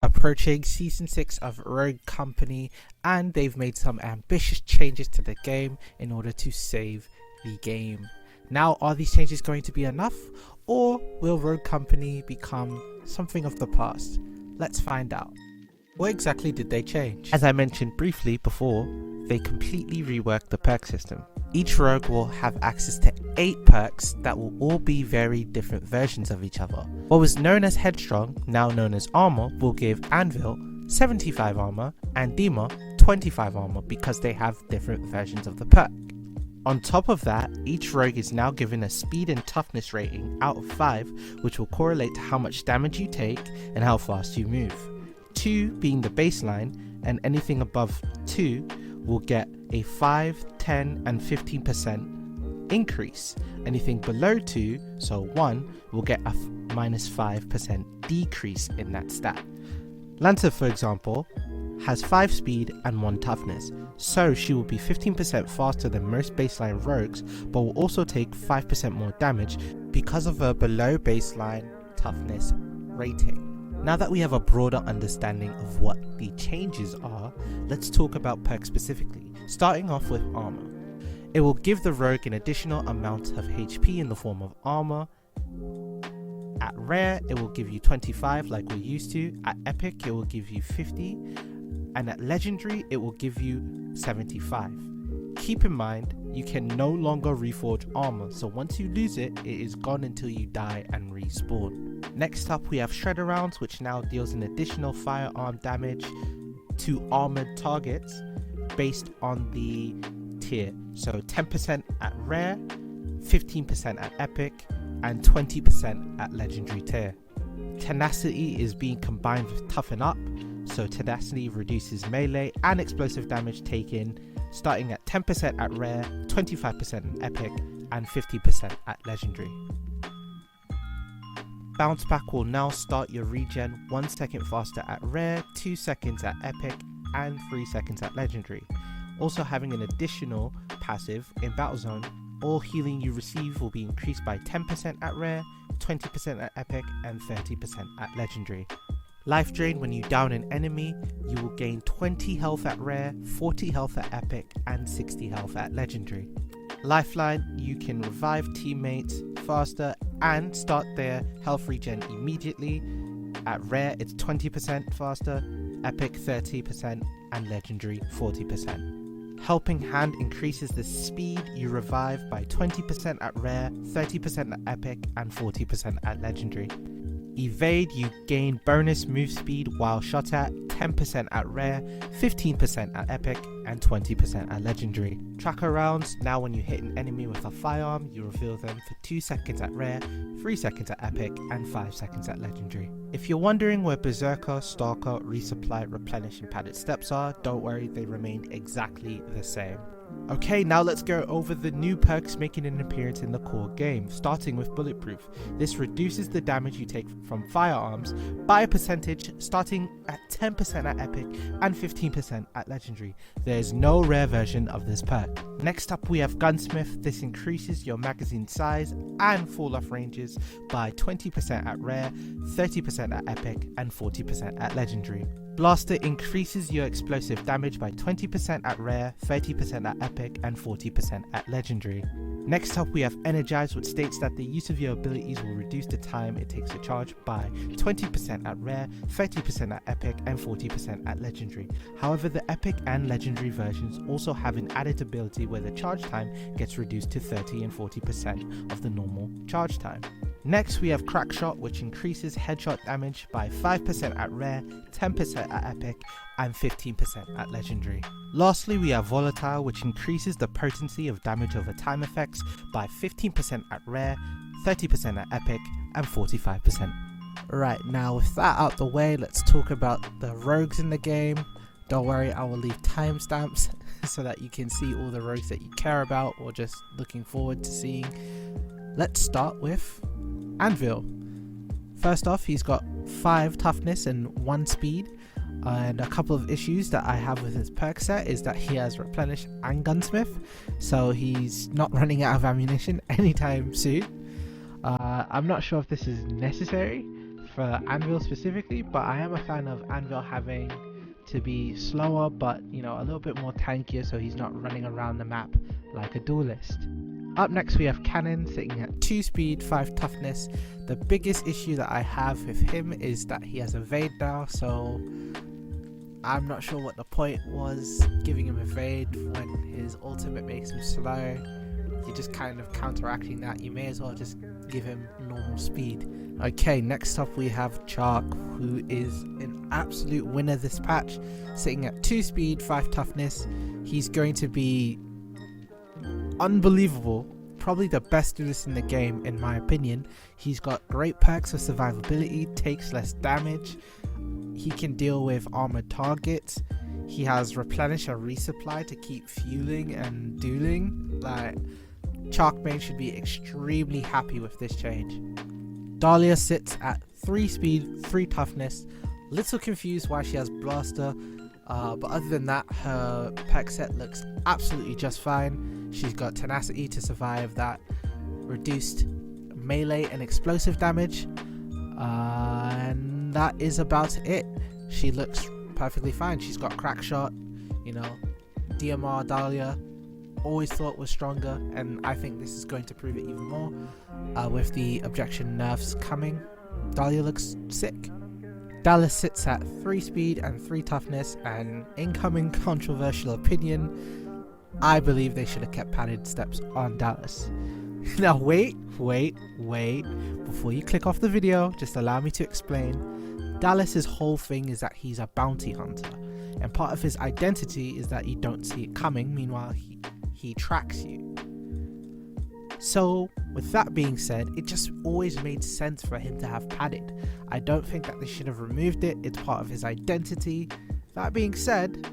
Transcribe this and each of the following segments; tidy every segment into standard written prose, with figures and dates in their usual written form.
Approaching season 6 of Rogue Company, and they've made some ambitious changes to the game in order to save the game. Now, are these changes going to be enough, or will Rogue Company become something of the past? Let's find out. What exactly did they change? As I mentioned briefly before, they completely reworked the perk system. Each rogue will have access to 8 perks that will all be very different versions of each other. What was known as Headstrong, now known as Armor, will give Anvil 75 armor and Dima 25 armor because they have different versions of the perk. On top of that, each rogue is now given a speed and toughness rating out of 5, which will correlate to how much damage you take and how fast you move. 2 being the baseline, and anything above 2 will get a 5, 10 and 15% increase. Anything below 2, so 1, will get a minus 5% decrease in that stat. Lancer, for example, has 5 speed and 1 toughness, so she will be 15% faster than most baseline rogues, but will also take 5% more damage because of her below baseline toughness rating. Now that we have a broader understanding of what the changes are, let's talk about perks specifically, starting off with armor. It will give the rogue an additional amount of HP in the form of armor. At rare, it will give you 25 like we're used to. At epic, it will give you 50. And at legendary, it will give you 75. Keep in mind, you can no longer reforge armor, so once you lose it, it is gone until you die and respawn. Next up, we have Shredder Rounds, which now deals an additional firearm damage to armored targets based on the tier. So 10% at rare, 15% at epic, and 20% at legendary tier. Tenacity is being combined with Toughen Up, so Tenacity reduces melee and explosive damage taken, starting at 10% at rare, 25% at epic, and 50% at legendary. Bounce Back will now start your regen 1 second faster at rare, 2 seconds at epic, and 3 seconds at legendary. Also having an additional passive in Battlezone, all healing you receive will be increased by 10% at rare, 20% at epic, and 30% at legendary. Life Drain, when you down an enemy, you will gain 20 health at rare, 40 health at epic, and 60 health at legendary. Lifeline, you can revive teammates faster and start their health regen immediately. At rare, it's 20% faster, epic 30%, and legendary 40%. Helping Hand increases the speed you revive by 20% at rare, 30% at epic, and 40% at legendary. Evade, you gain bonus move speed while shot at, 10% at rare, 15% at epic, and 20% at legendary. Tracker Rounds, now when you hit an enemy with a firearm, you reveal them for 2 seconds at rare, 3 seconds at epic, and 5 seconds at legendary. If you're wondering where Berserker, Stalker, Resupply, Replenish, and Padded Steps are, don't worry, they remain exactly the same. Okay, now let's go over the new perks making an appearance in the core game, starting with Bulletproof. This reduces the damage you take from firearms by a percentage, starting at 10% at epic and 15% at legendary. There is no rare version of this perk. Next up, we have Gunsmith. This increases your magazine size and fall off ranges by 20% at rare, 30% at epic, and 40% at legendary. Blaster increases your explosive damage by 20% at rare, 30% at epic, and 40% at legendary. Next up, we have Energize, which states that the use of your abilities will reduce the time it takes to charge by 20% at rare, 30% at epic, and 40% at legendary. However, the epic and legendary versions also have an added ability where the charge time gets reduced to 30 and 40% of the normal charge time. Next, we have Crackshot, which increases headshot damage by 5% at rare, 10% at epic, and 15% at legendary. Lastly, we have Volatile, which increases the potency of damage over time effects by 15% at rare, 30% at epic, and 45%. Right, now with that out the way, let's talk about the rogues in the game. Don't worry, I will leave timestamps so that you can see all the rogues that you care about or just looking forward to seeing. Let's start with Anvil. First off, he's got 5 toughness and 1 speed, and a couple of issues that I have with his perk set is that he has Replenish and Gunsmith, so he's not running out of ammunition anytime soon. I'm not sure if this is necessary for Anvil specifically, but I am a fan of Anvil having to be slower, but you know, a little bit more tankier, so he's not running around the map like a duelist. Up next we have Cannon sitting at 2 speed, 5 toughness. The biggest issue that I have with him is that he has evade now, so I'm not sure what the point was giving him evade when his ultimate makes him slow. You're just kind of counteracting that. You may as well just give him normal speed. Okay, next up we have Chark, who is an absolute winner this patch, sitting at 2 speed, 5 toughness. He's going to be unbelievable, probably the best duelist in the game in my opinion. He's got great perks of survivability, takes less damage, he can deal with armored targets, he has replenish and resupply to keep fueling and dueling. Like, Chark main should be extremely happy with this change. Dahlia sits at 3 speed, 3 toughness. Little confused why she has blaster, but other than that, her perk set looks absolutely just fine. She's got tenacity to survive that reduced melee and explosive damage, and that is about it. She looks perfectly fine. She's got crack shot, you know. DMR Dahlia always thought was stronger, and I think this is going to prove it even more with the objection nerfs coming. Dahlia looks sick. Dallas sits at 3 speed and 3 toughness, and incoming controversial opinion, I believe they should have kept padded steps on Dallas. Now wait, before you click off the video, just allow me to explain. Dallas's whole thing is that he's a bounty hunter, and part of his identity is that you don't see it coming, meanwhile he tracks you. So with that being said, it just always made sense for him to have padded. I don't think that they should have removed it. It's part of his identity. That being said,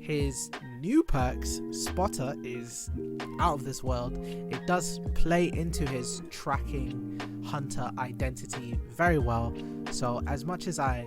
his new perks, Spotter, is out of this world. It does play into his tracking hunter identity very well. So as much as I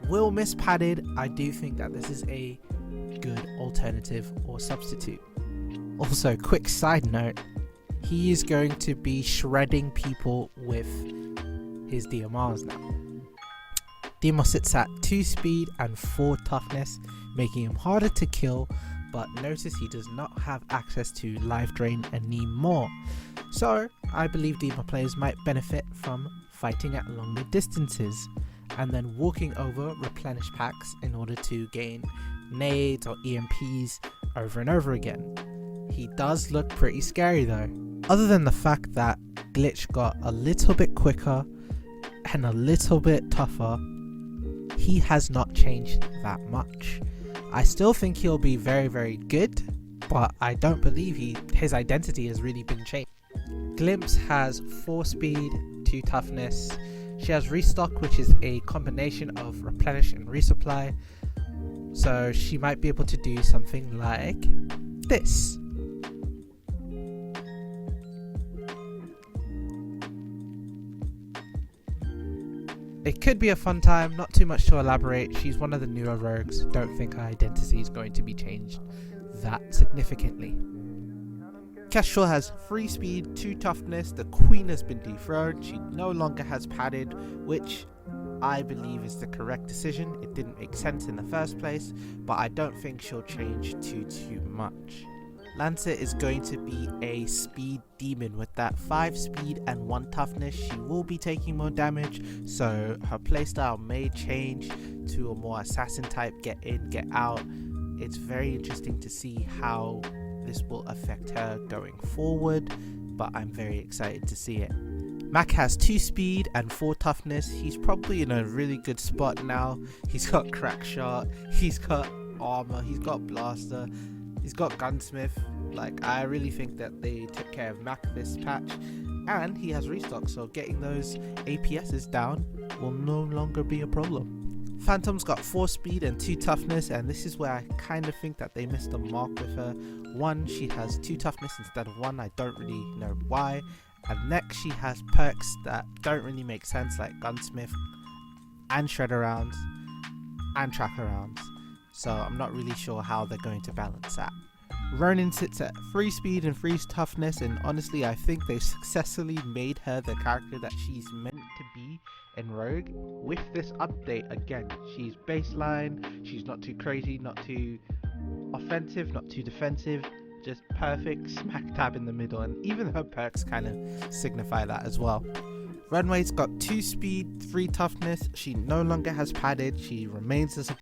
will miss padded, I do think that this is a good alternative or substitute. Also, quick side note, he is going to be shredding people with his DMRs now. DMR sits at 2 speed and 4 toughness, making him harder to kill, but notice he does not have access to life drain anymore. So I believe DMR players might benefit from fighting at longer distances and then walking over replenish packs in order to gain nades or EMPs over and over again. He does look pretty scary though. Other than the fact that Glitch got a little bit quicker and a little bit tougher, he has not changed that much. I still think he'll be very, very good, but I don't believe his identity has really been changed. Glimpse has 4 speed, 2 toughness. She has restock, which is a combination of replenish and resupply, so she might be able to do something like this. It could be a fun time, not too much to elaborate. She's one of the newer rogues. Don't think her identity is going to be changed that significantly. Kestrel has 3 speed, 2 toughness. The queen has been dethroned. She no longer has padded, which I believe is the correct decision. It didn't make sense in the first place, but I don't think she'll change too much. Lancer is going to be a speed demon with that 5 speed and 1 toughness. She will be taking more damage, so her playstyle may change to a more assassin type, get in, get out. It's very interesting to see how this will affect her going forward, but I'm very excited to see it. Mac has 2 speed and 4 toughness. He's probably in a really good spot now. He's got crack shot, he's got armor, he's got blaster, he's got gunsmith. Like, I really think that they took care of Mac this patch, and he has restock, so getting those APSs down will no longer be a problem. Phantom's got 4 speed and 2 toughness, and this is where I kind of think that they missed the mark with her. 1, she has 2 toughness instead of 1. I don't really know why. And next she has perks that don't really make sense, like gunsmith and shredder rounds and tracker rounds. So I'm not really sure how they're going to balance that. Ronin sits at 3 speed and 3 toughness, and honestly I think they successfully made her the character that she's meant to be in Rogue. With this update, again, she's baseline, she's not too crazy, not too offensive, not too defensive, just perfect smack dab in the middle, and even her perks kind of signify that as well. Runway's got 2 speed, 3 toughness, she no longer has padded, she remains as a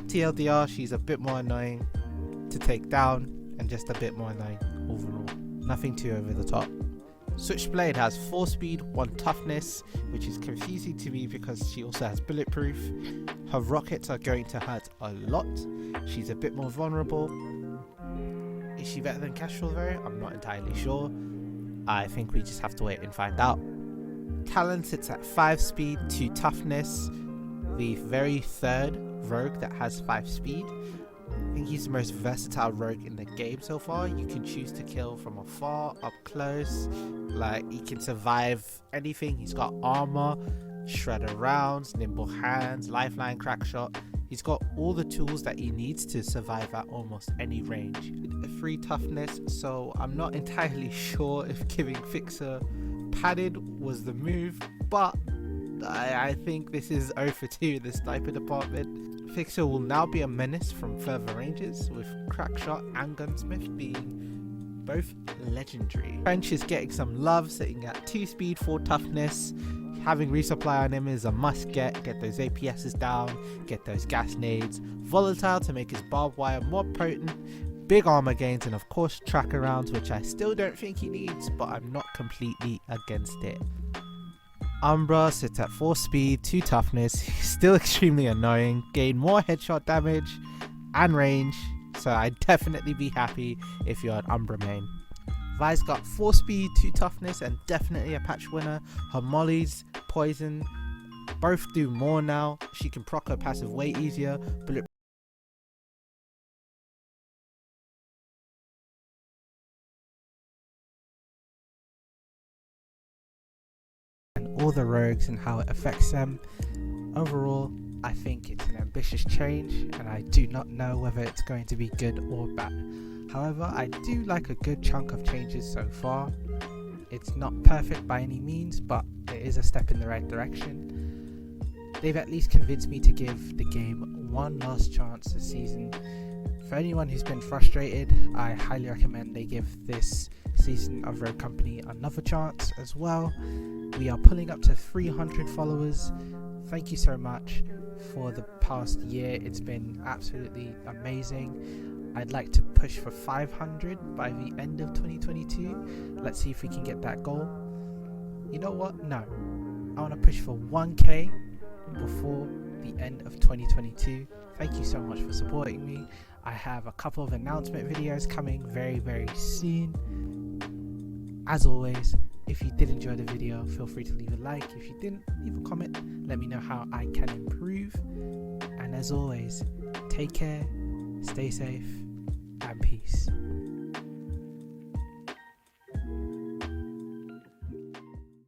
TLDR, she's a bit more annoying to take down and just a bit more annoying overall. Nothing too over the top. Switchblade has 4 speed, 1 toughness, which is confusing to me because she also has bulletproof. Her rockets are going to hurt a lot. She's a bit more vulnerable. Is she better than Kestrel though? I'm not entirely sure. I think we just have to wait and find out. Talon sits at 5 speed, 2 toughness, the very third rogue that has 5 speed. I think he's the most versatile rogue in the game so far. You can choose to kill from afar, up close, like he can survive anything. He's got armor, shredder rounds, nimble hands, lifeline, crack shot. He's got all the tools that he needs to survive at almost any range. 3 toughness, so I'm not entirely sure if giving Fixer padded was the move, but I think this is 0 for 2 in the sniper department. Fixer will now be a menace from further ranges, with Crackshot and Gunsmith being both legendary. French is getting some love, sitting at 2 speed, 4 toughness. Having resupply on him is a must get those APSs down, get those gas nades. Volatile to make his barbed wire more potent, big armor gains, and of course tracker rounds, which I still don't think he needs, but I'm not completely against it. Umbra sits at 4 speed, 2 toughness, he's still extremely annoying, gain more headshot damage and range, so I'd definitely be happy if you're an Umbra main. Vi's got 4 speed, 2 toughness, and definitely a patch winner. Her mollies, poison, both do more now. She can proc her passive way easier. Bullet and all the rogues and how it affects them. Overall, I think it's an ambitious change, and I do not know whether it's going to be good or bad. However, I do like a good chunk of changes so far. It's not perfect by any means, but it is a step in the right direction. They've at least convinced me to give the game one last chance this season. For anyone who's been frustrated, I highly recommend they give this season of Rogue Company another chance as well. We are pulling up to 300 followers. Thank you so much for the past year. It's been absolutely amazing. I'd like to push for 500 by the end of 2022. Let's see if we can get that goal. You know what? No. I want to push for 1k before the end of 2022. Thank you so much for supporting me. I have a couple of announcement videos coming very, very soon. As always, if you did enjoy the video, feel free to leave a like. If you didn't, leave a comment. Let me know how I can improve. And as always, take care, stay safe, and peace.